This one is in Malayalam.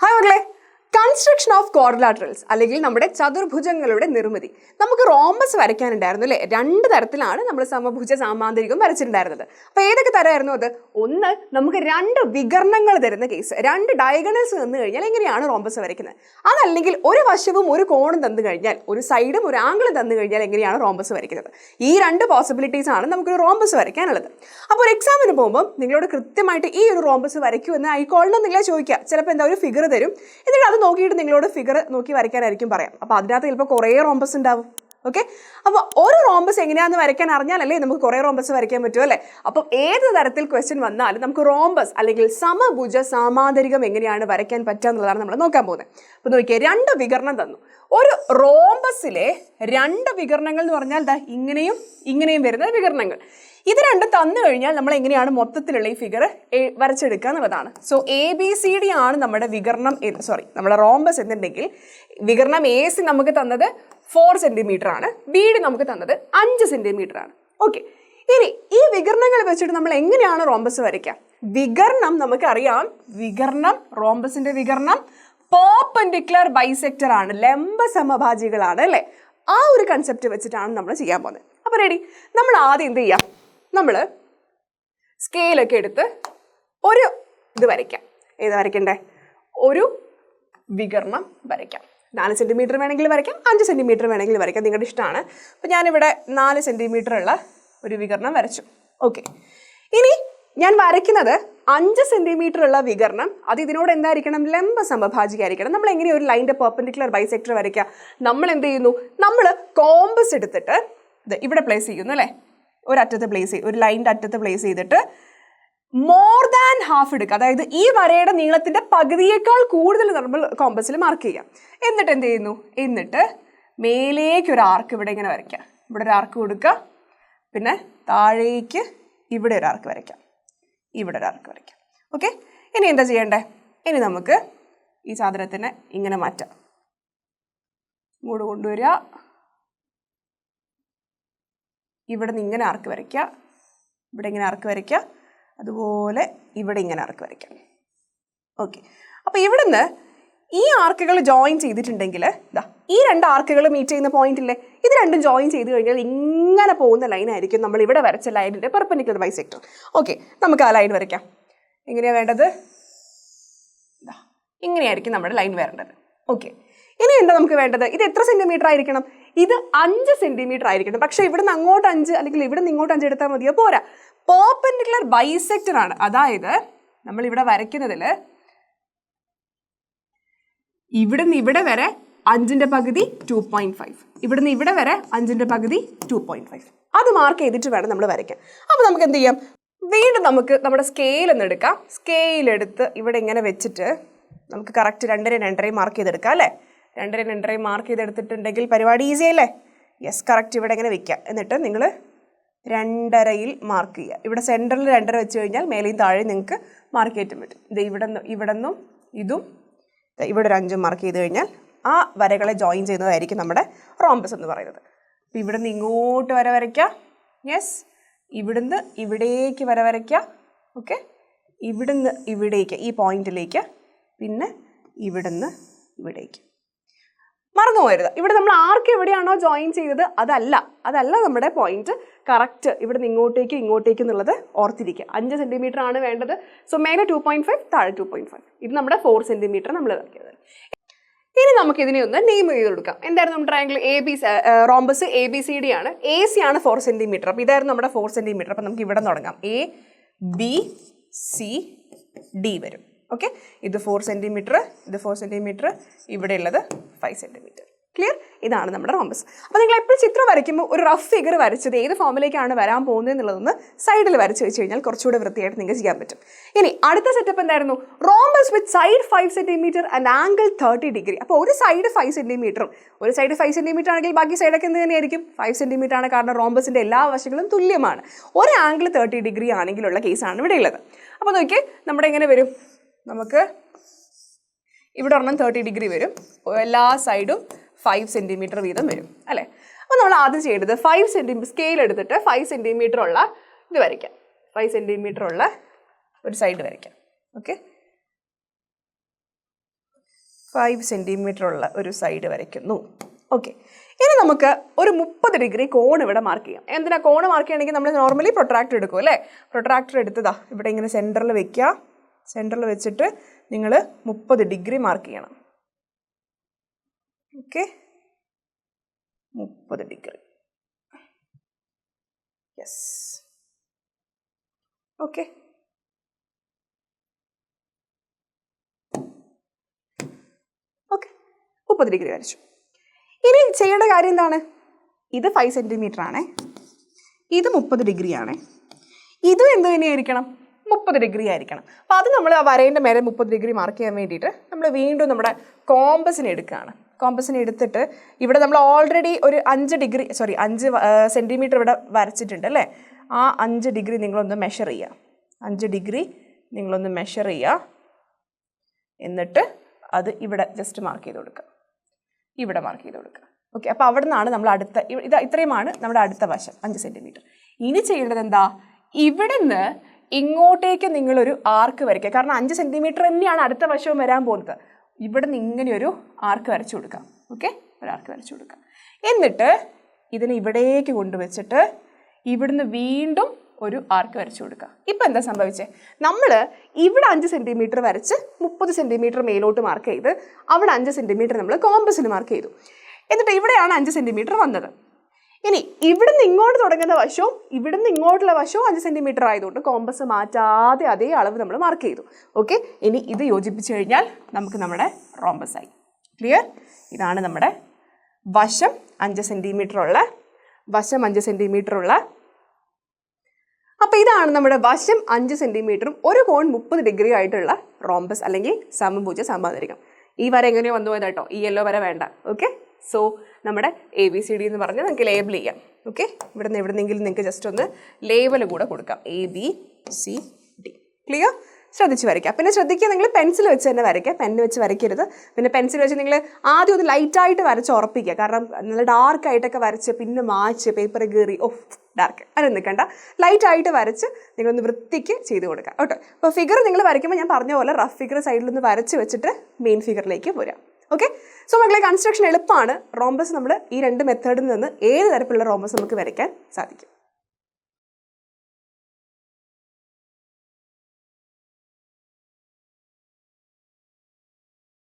ഹായ് മക്കളെ, കൺസ്ട്രക്ഷൻ ഓഫ് ക്വാഡ്രിലാറ്ററൽസ് അല്ലെങ്കിൽ നമ്മുടെ ചതുർഭുജങ്ങളുടെ നിർമ്മിതി. നമുക്ക് റോംബസ് വരയ്ക്കാനുണ്ടായിരുന്നു അല്ലേ? രണ്ട് തരത്തിലാണ് നമ്മൾ സമഭുജ സാമാന്തരികം വരച്ചിട്ടുണ്ടായിരുന്നത്. അപ്പോൾ ഏതൊക്കെ തരമായിരുന്നു അത്? ഒന്ന്, നമുക്ക് രണ്ട് വികർണങ്ങൾ തരുന്ന കേസ്, രണ്ട് ഡയഗണൽസ് തന്നു കഴിഞ്ഞാൽ എങ്ങനെയാണ് റോംബസ് വരയ്ക്കുന്നത്. അതല്ലെങ്കിൽ ഒരു വശവും ഒരു കോണും തന്നു കഴിഞ്ഞാൽ, ഒരു സൈഡും ഒരു ആംഗിളും തന്നു കഴിഞ്ഞാൽ എങ്ങനെയാണ് റോംബസ് വരയ്ക്കുന്നത്. ഈ രണ്ട് പോസിബിലിറ്റീസ് ആണ് നമുക്കൊരു റോംബസ് വരയ്ക്കാനുള്ളത്. അപ്പോൾ ഒരു എക്സാമിന് പോകുമ്പോൾ നിങ്ങളോട് കൃത്യമായിട്ട് ഈ ഒരു റോംബസ് വരയ്ക്കൂ എന്ന് ആയിക്കോളണം നിങ്ങളെ ചോദിക്കുക. ചിലപ്പോൾ എന്താ ഒരു ഫിഗർ തരും, എന്നിട്ട് അത് നോക്കിയിട്ട് നിങ്ങളോട് ഫിഗർ നോക്കി വരയ്ക്കാനായിരിക്കും പറയാം. അപ്പോൾ അതിനകത്ത് ചിലപ്പോൾ കുറേ റോംബസ് ഉണ്ടാവും. ഓക്കെ, അപ്പോൾ ഒരു റോംബസ് എങ്ങനെയാണെന്ന് വരയ്ക്കാൻ അറിഞ്ഞാലല്ലേ നമുക്ക് കുറേ റോംബസ് വരയ്ക്കാൻ പറ്റും അല്ലേ? അപ്പം ഏത് തരത്തിൽ ക്വസ്റ്റ്യൻ വന്നാലും നമുക്ക് റോംബസ് അല്ലെങ്കിൽ സമഭുജ സാമാന്തരികം എങ്ങനെയാണ് വരയ്ക്കാൻ പറ്റുക എന്നുള്ളതാണ് നമ്മൾ നോക്കാൻ പോകുന്നത്. അപ്പോൾ നോക്കിയേ, രണ്ട് വികരണം തന്നു. ഒരു റോംബസിലെ രണ്ട് വികരണങ്ങൾ എന്ന് പറഞ്ഞാൽ ഇങ്ങനെയും ഇങ്ങനെയും വരുന്ന വികരണങ്ങൾ. ഇത് രണ്ടും തന്നു കഴിഞ്ഞാൽ നമ്മൾ എങ്ങനെയാണ് മൊത്തത്തിലുള്ള ഈ ഫിഗർ വരച്ചെടുക്കുക എന്നുള്ളതാണ്. സോ ABCD ആണ് നമ്മുടെ വികരണം, നമ്മുടെ റോംബസ് എന്നുണ്ടെങ്കിൽ വികരണം AC നമുക്ക് തന്നത് 4 സെന്റിമീറ്റർ ആണ്, BD നമുക്ക് തന്നത് 5 സെന്റിമീറ്റർ ആണ്. ഓക്കെ, ഇനി ഈ വികരണങ്ങൾ വെച്ചിട്ട് നമ്മൾ എങ്ങനെയാണ് റോംബസ് വരയ്ക്കുക? വികരണം നമുക്കറിയാം, വികരണം റോംബസിന്റെ വികരണം പെർപെൻഡിക്കുലർ ബൈസെക്ടർ ആണ്, ലംബ സമഭാജികളാണ് അല്ലേ? ആ ഒരു കൺസെപ്റ്റ് വെച്ചിട്ടാണ് നമ്മൾ ചെയ്യാൻ പോകുന്നത്. അപ്പോൾ റെഡി, നമ്മൾ ആദ്യം എന്ത് ചെയ്യാം? നമ്മൾ സ്കെയിലൊക്കെ എടുത്ത് ഒരു ഇത് വരയ്ക്കാം. ഏത് വരയ്ക്കണ്ടേ? ഒരു വികരണം വരയ്ക്കാം. 4 സെന്റിമീറ്റർ വേണമെങ്കിൽ വരയ്ക്കാം, 5 സെന്റിമീറ്റർ വേണമെങ്കിൽ വരയ്ക്കാം, നിങ്ങളുടെ ഇഷ്ടമാണ്. അപ്പോൾ ഞാനിവിടെ 4 സെന്റിമീറ്റർ ഉള്ള ഒരു വികരണം വരച്ചു. ഓക്കെ, ഇനി ഞാൻ വരയ്ക്കുന്നത് 5 സെന്റിമീറ്റർ ഉള്ള വികരണം. അത് ഇതിനോട് എന്തായിരിക്കണം? ലംബ സമഭാജിയായിരിക്കണം. നമ്മൾ എങ്ങനെയാണ് ഒരു ലൈൻ്റെ പെർപെൻഡിക്കുലർ ബൈസെക്ടർ വരയ്ക്കുക? നമ്മൾ എന്ത് ചെയ്യുന്നു? നമ്മൾ കോമ്പസ് എടുത്തിട്ട് ഇത് ഇവിടെ പ്ലേസ് ചെയ്യുന്നു അല്ലേ? ഒരറ്റത്ത് പ്ലേസ് ചെയ്യും, ഒരു ലൈൻ്റെ അറ്റത്ത് പ്ലേസ് ചെയ്തിട്ട് മോർ ദാൻ ഹാഫ് എടുക്കുക. അതായത് ഈ വരയുടെ നീളത്തിൻ്റെ പകുതിയേക്കാൾ കൂടുതൽ നമ്മൾ കോമ്പസിൽ മാർക്ക് ചെയ്യാം. എന്നിട്ട് എന്ത് ചെയ്യുന്നു? എന്നിട്ട് മേലേക്ക് ഒരു ആർക്ക് ഇവിടെ ഇങ്ങനെ വരയ്ക്കുക. ഇവിടെ ഒരു ആർക്ക് കൊടുക്കുക, പിന്നെ താഴേക്ക് ഇവിടെ ഒരു ആർക്ക് വരയ്ക്കാം, ഇവിടെ ഒരു ആർക്ക് വരയ്ക്കാം. ഓക്കെ, ഇനി എന്താ ചെയ്യണ്ടേ? ഇനി നമുക്ക് ഈ സാധനത്തിനെ ഇങ്ങനെ മാറ്റാം. ഇങ്ങോട്ട് കൊണ്ടുവരിക, ഇവിടെ നിന്ന് ഇങ്ങനെ ആർക്ക് വരയ്ക്കുക, ഇവിടെ ഇങ്ങനെ ആർക്ക് വരയ്ക്കുക, അതുപോലെ ഇവിടെ ഇങ്ങനെ ആർക്ക് വരയ്ക്കാം. ഓക്കെ, അപ്പോൾ ഇവിടുന്ന് ഈ ആർക്കുകൾ ജോയിൻ ചെയ്തിട്ടുണ്ടെങ്കിൽ ഈ രണ്ട് ആർക്കുകൾ മീറ്റ് ചെയ്യുന്ന പോയിന്റ് ഇല്ലേ, ഇത് രണ്ടും ജോയിൻ ചെയ്ത് കഴിഞ്ഞാൽ ഇങ്ങനെ പോകുന്ന ലൈനായിരിക്കും നമ്മൾ ഇവിടെ വരച്ച ലൈനിൻ്റെ പെർപെൻഡിക്കുലർ ബൈസെക്ടർ. ഓക്കെ, നമുക്ക് ആ ലൈൻ വരയ്ക്കാം. എങ്ങനെയാണ് വേണ്ടത്? ഇങ്ങനെയായിരിക്കും നമ്മുടെ ലൈൻ വരേണ്ടത്. ഓക്കെ, ഇനി എന്താ നമുക്ക് വേണ്ടത്? ഇത് എത്ര സെന്റിമീറ്റർ ആയിരിക്കണം? ഇത് 5 സെന്റിമീറ്റർ ആയിരിക്കണം. പക്ഷേ ഇവിടുന്ന് അങ്ങോട്ട് 5 അല്ലെങ്കിൽ ഇവിടുന്ന് ഇങ്ങോട്ട് 5 എടുത്താൽ മതിയോ? പോരാ, പെർപെൻഡിക്കുലർ ബൈസെക്ടർ ആണ്. അതായത് നമ്മൾ ഇവിടെ വരയ്ക്കുന്നതിൽ ഇവിടുന്ന് ഇവിടെ വരെ 5ന്റെ പകുതി 2.5, ഇവിടുന്ന് ഇവിടെ വരെ 5ന്റെ പകുതി 2.5. അത് മാർക്ക് ചെയ്തിട്ട് വേണം നമ്മൾ വരയ്ക്കാൻ. അപ്പോൾ നമുക്ക് എന്ത് ചെയ്യാം? വീണ്ടും നമുക്ക് നമ്മുടെ സ്കെയിൽ ഒന്ന് എടുക്കാം. സ്കെയിലെടുത്ത് ഇവിടെ ഇങ്ങനെ വെച്ചിട്ട് നമുക്ക് കറക്റ്റ് 2.5 മാർക്ക് ചെയ്തെടുക്കാം അല്ലേ? 2.5 മാർക്ക് ചെയ്തെടുത്തിട്ടുണ്ടെങ്കിൽ പരിപാടി ഈസി അല്ലേ? യെസ്, കറക്റ്റ് ഇവിടെ ഇങ്ങനെ വെക്കുക. എന്നിട്ട് നിങ്ങൾ 2.5 മാർക്ക് ചെയ്യുക. ഇവിടെ സെൻറ്ററിൽ 2.5 വെച്ച് കഴിഞ്ഞാൽ മേലെയും താഴെയും നിങ്ങൾക്ക് മാർക്ക് ചെയ്യാൻ പറ്റും. ഇത് ഇവിടുന്നും ഇതും ഇവിടെ ഒരു 5 മാർക്ക് ചെയ്ത് കഴിഞ്ഞാൽ ആ വരകളെ ജോയിൻ ചെയ്യുന്നതായിരിക്കും നമ്മുടെ റോംബസ് എന്ന് പറയുന്നത്. അപ്പോൾ ഇവിടുന്ന് ഇങ്ങോട്ട് വര വരയ്ക്കുക. യെസ്, ഇവിടുന്ന് ഇവിടേക്ക് വര വരയ്ക്കുക. ഓക്കെ, ഇവിടുന്ന് ഇവിടേക്ക് ഈ പോയിന്റിലേക്ക്, പിന്നെ ഇവിടുന്ന് ഇവിടേക്ക്. മറന്നു പോകരുത്, ഇവിടെ നമ്മൾ ആർക്ക് എവിടെയാണോ ജോയിൻ ചെയ്തത് അതല്ല നമ്മുടെ പോയിന്റ്. കറക്റ്റ് ഇവിടെ നിന്ന് ഇങ്ങോട്ടേക്ക് എന്നുള്ളത് ഓർത്തിരിക്കുക. 5 സെന്റിമീറ്റർ ആണ് വേണ്ടത്. സോ മേലെ 2.5, താഴെ 2.5. ഇത് നമ്മുടെ 4 സെന്റിമീറ്റർ നമ്മൾ ഇറക്കിയത്. ഇനി നമുക്ക് ഇതിനെ ഒന്ന് നെയിം ചെയ്ത് കൊടുക്കാം. എന്തായിരുന്നു നമ്മുടെ ട്രയാങ്കിൾ റോംബസ് ABCD ആണ്. AC ആണ് 4 സെന്റിമീറ്റർ. അപ്പോൾ ഇതായിരുന്നു നമ്മുടെ 4 സെന്റിമീറ്റർ. അപ്പോൾ നമുക്ക് ഇവിടെ തുടങ്ങാം. ABCD വരും. ഓക്കെ, ഇത് 4 സെന്റിമീറ്റർ, ഇത് 4 സെന്റിമീറ്റർ, ഇവിടെ ഉള്ളത് 5 സെന്റിമീറ്റർ. ക്ലിയർ? ഇതാണ് നമ്മുടെ റോംബസ്. അപ്പോൾ നിങ്ങൾ എപ്പോഴും ചിത്രം വരയ്ക്കുമ്പോൾ ഒരു റഫ് ഫിഗർ വരച്ചത് ഏത് ഫോമിലേക്കാണ് വരാൻ പോകുന്നത് എന്നുള്ളതൊന്ന് സൈഡിൽ വരച്ച് വെച്ച് കഴിഞ്ഞാൽ കുറച്ചുകൂടെ വൃത്തിയായിട്ട് നിങ്ങൾക്ക് ചെയ്യാൻ പറ്റും. ഇനി അടുത്ത സെറ്റപ്പ് എന്തായിരുന്നു? Rhombus with side 5 centimetre and angle 30 degree. അപ്പോൾ ഒരു സൈഡ് 5 സെന്റിമീറ്ററും ഒരു സൈഡ് 5 സെന്റിമീറ്റർ ആണെങ്കിൽ ബാക്കി സൈഡൊക്കെ എന്ത് തന്നെയായിരിക്കും? 5 സെന്റിമീറ്റർ ആണ്. കാരണം റോംബസിൻ്റെ എല്ലാ വശങ്ങളും തുല്യമാണ്. ഒരു ആംഗിൾ 30 ഡിഗ്രി ആണെങ്കിലുള്ള കേസാണ് ഇവിടെ ഉള്ളത്. അപ്പോൾ നോക്കി നമ്മുടെ എങ്ങനെ വരും? നമുക്ക് ഇവിടെ ഒരെണ്ണം 30 ഡിഗ്രി വരും, എല്ലാ സൈഡും 5 സെന്റിമീറ്റർ വീതം വരും അല്ലേ? അപ്പോൾ നമ്മൾ ആദ്യം ചെയ്യേണ്ടത് 5 സെന്റിമീറ്റർ സ്കെയിൽ എടുത്തിട്ട് 5 സെന്റിമീറ്റർ ഉള്ള ഇത് വരയ്ക്കാം. 5 സെന്റിമീറ്റർ ഉള്ള ഒരു സൈഡ് വരയ്ക്കാം. ഓക്കെ, 5 സെൻറ്റിമീറ്റർ ഉള്ള ഒരു സൈഡ് വരയ്ക്കുന്നു. ഓക്കെ, ഇനി നമുക്ക് ഒരു 30 ഡിഗ്രി കോൺ ഇവിടെ മാർക്ക് ചെയ്യാം. എന്തിനാ കോൺ മാർക്ക് ചെയ്യണമെങ്കിൽ നമ്മൾ നോർമലി പ്രൊട്രാക്ടർ എടുക്കും അല്ലേ? പ്രൊട്രാക്ടർ എടുത്തതാ ഇവിടെ ഇങ്ങനെ സെൻറ്ററിൽ വെക്കുക. സെൻറ്ററിൽ വെച്ചിട്ട് നിങ്ങൾ 30 ഡിഗ്രി മാർക്ക് ചെയ്യണം. Okay, 30 degree. Yes, okay. Okay, 30 degree വരച്ചു. ഇനി ചെയ്യേണ്ട കാര്യം എന്താണ്? ഇത് 5 സെൻറ്റിമീറ്റർ ആണ്, ഇത് 30 ഡിഗ്രി ആണ്, ഇതും എന്ത് തന്നെയായിരിക്കണം? 30 ഡിഗ്രി ആയിരിക്കണം. അപ്പോൾ അത് നമ്മൾ ആ വരേൻ്റെ മേലെ 30 ഡിഗ്രി മാർക്ക് ചെയ്യാൻ വേണ്ടിയിട്ട് നമ്മൾ വീണ്ടും നമ്മുടെ കോമ്പസിനെ എടുക്കുകയാണ്. കോമ്പസിനെ എടുത്തിട്ട് ഇവിടെ നമ്മൾ ഓൾറെഡി ഒരു 5 സെൻറ്റിമീറ്റർ ഇവിടെ വരച്ചിട്ടുണ്ട് അല്ലേ? ആ 5 ഡിഗ്രി നിങ്ങളൊന്ന് മെഷർ ചെയ്യുക. 5 ഡിഗ്രി നിങ്ങളൊന്ന് മെഷർ ചെയ്യുക. എന്നിട്ട് അത് ഇവിടെ ജസ്റ്റ് മാർക്ക് ചെയ്ത് കൊടുക്കുക. ഇവിടെ മാർക്ക് ചെയ്ത് കൊടുക്കുക. ഓക്കെ, അപ്പോൾ അവിടെ നിന്നാണ് നമ്മൾ അടുത്ത ഇത്രയുമാണ് നമ്മുടെ അടുത്ത വശം 5 സെൻറ്റിമീറ്റർ. ഇനി ചെയ്യേണ്ടത് എന്താ? ഇവിടെ നിന്ന് ഇങ്ങോട്ടേക്ക് നിങ്ങളൊരു ആർക്ക് വരയ്ക്കുക. കാരണം 5 സെൻറ്റിമീറ്റർ തന്നെയാണ് അടുത്ത വശവും വരാൻ പോകുന്നത്. ഇവിടെ നിന്ന് ഇങ്ങനെ ഒരു ആർക്ക് വരച്ചു കൊടുക്കാം. ഓക്കെ, ഒരു ആർക്ക് വരച്ചു കൊടുക്കാം. എന്നിട്ട് ഇതിനെ ഇവിടേക്ക് കൊണ്ടുവച്ചിട്ട് ഇവിടുന്ന് വീണ്ടും ഒരു ആർക്ക് വരച്ചു കൊടുക്കുക. ഇപ്പം എന്താ സംഭവിച്ചത്? നമ്മൾ ഇവിടെ 5 സെൻറ്റിമീറ്റർ വരച്ച് 30 സെൻറ്റിമീറ്റർ മേലോട്ട് മാർക്ക് ചെയ്ത് അവിടെ 5 സെൻറ്റിമീറ്റർ നമ്മൾ കോമ്പസിൽ മാർക്ക് ചെയ്തു. എന്നിട്ട് ഇവിടെയാണ് 5 സെൻറ്റിമീറ്റർ വന്നത്. ഇനി ഇവിടുന്ന് ഇങ്ങോട്ട് തുടങ്ങുന്ന വശവും ഇവിടുന്ന് ഇങ്ങോട്ടുള്ള വശവും 5 സെൻറ്റിമീറ്റർ ആയതുകൊണ്ട് കോമ്പസ് മാറ്റാതെ അതേ അളവ് നമ്മൾ മാർക്ക് ചെയ്തു. ഓക്കെ, ഇനി ഇത് യോജിപ്പിച്ച് കഴിഞ്ഞാൽ നമുക്ക് നമ്മുടെ റോംബസ് ആയി. ക്ലിയർ? ഇതാണ് നമ്മുടെ വശം 5 സെൻറ്റിമീറ്റർ ഉള്ള വശം 5 സെൻറ്റിമീറ്റർ ഉള്ള. അപ്പോൾ ഇതാണ് നമ്മുടെ വശം 5 സെൻറ്റിമീറ്ററും ഒരു കോൺ 30 ഡിഗ്രി ആയിട്ടുള്ള റോംബസ് അല്ലെങ്കിൽ സമഭുജ സാമാന്തരികം. ഈ വര എങ്ങനെയോ വന്നു പോയത് കേട്ടോ, ഈ യെല്ലോ വര വേണ്ട. ഓക്കെ, സോ നമ്മുടെ ABCD എന്ന് പറഞ്ഞ് നിങ്ങൾക്ക് ലേബിൾ ചെയ്യാം. ഓക്കെ, ഇവിടെ നിന്ന് എവിടെന്നെങ്കിലും നിങ്ങൾക്ക് ജസ്റ്റ് ഒന്ന് ലേബൽ കൂടെ കൊടുക്കാം. ABCD. ക്ലിയർ? ശ്രദ്ധിച്ച് വരയ്ക്കുക. പിന്നെ ശ്രദ്ധിക്കുക, നിങ്ങൾ പെൻസിൽ വെച്ച് തന്നെ വരയ്ക്കുക, പെന്ന് വെച്ച് വരയ്ക്കരുത്. പിന്നെ പെൻസിൽ വെച്ച് നിങ്ങൾ ആദ്യം ഒന്ന് ലൈറ്റായിട്ട് വരച്ച് ഉറപ്പിക്കുക. കാരണം നല്ല ഡാർക്കായിട്ടൊക്കെ വരച്ച് പിന്നെ മായ്ച്ച് പേപ്പർ കീറി ഡാർക്ക് അങ്ങനെ നിൽക്കണ്ട. ലൈറ്റായിട്ട് വരച്ച് നിങ്ങളൊന്ന് വൃത്തിക്ക് ചെയ്ത് കൊടുക്കുക കേട്ടോ. അപ്പോൾ ഫിഗർ നിങ്ങൾ വരയ്ക്കുമ്പോൾ ഞാൻ പറഞ്ഞ പോലെ റഫ് ഫിഗർ സൈഡിലൊന്ന് വരച്ച് വെച്ചിട്ട് മെയിൻ ഫിഗറിലേക്ക് പോരാം. ഓക്കെ, സോ മക്കളെ കൺസ്ട്രക്ഷൻ എളുപ്പമാണ്. റോംബസ് നമ്മൾ ഈ 2 മെത്തേഡിൽ നിന്ന് ഏത് തരത്തിലുള്ള റോംബസ് നമുക്ക് വരയ്ക്കാൻ സാധിക്കും.